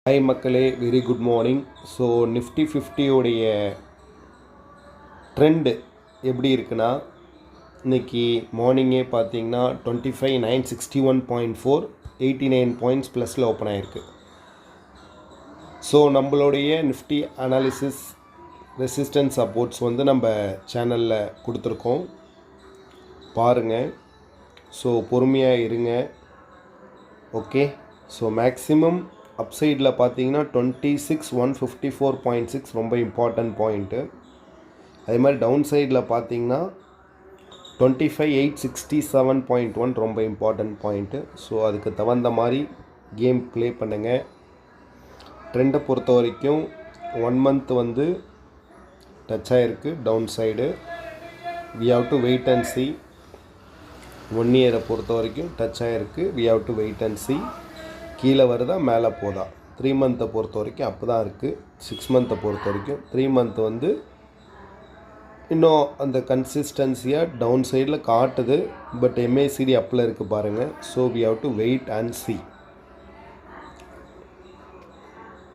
Hi மக்களே, very good morning. So Nifty 50 உடைய trend எப்படி இருக்குன்னா, இன்றைக்கி மார்னிங்கே பார்த்தீங்கன்னா 25,961.4 89 பாயிண்ட்ஸ் ப்ளஸில் ஓப்பன் ஆகிருக்கு. ஸோ நம்மளுடைய நிஃப்டி அனாலிசிஸ் ரெசிஸ்டன்ஸ் சப்போர்ட்ஸ் நம்ம சேனலில் கொடுத்துருக்கோம், பாருங்கள். ஸோ பொறுமையாக இருங்க, ஓகே. ஸோ மேக்ஸிமம் அப்சைடில் பார்த்தீங்கன்னா 26,154.6 ரொம்ப இம்பார்ட்டன்ட் பாயிண்ட்டு. அதே மாதிரி டவுன் சைடில் பார்த்தீங்கன்னா 25,867.1 ரொம்ப இம்பார்ட்டன்ட் பாயிண்ட்டு. ஸோ அதுக்கு தகுந்த மாதிரி கேம் ப்ளே பண்ணுங்கள். ட்ரெண்டை பொறுத்த வரைக்கும் 1 மந்த் டச் ஆகிருக்கு down side. We have to wait and see. 1 இயரை பொறுத்த வரைக்கும் டச் ஆகிருக்கு. We have to wait and see. கீழே வருதா மேலே போதா. 3 மந்த்தை பொறுத்த வரைக்கும் அப்போ தான் இருக்குது. 6 மந்த்தை பொறுத்த வரைக்கும் 3 மந்த் இன்னும் அந்த கன்சிஸ்டன்சியாக டவுன் சைடில் காட்டுது. பட் MACD அப்பில் இருக்குது பாருங்கள். So we have to wait and C.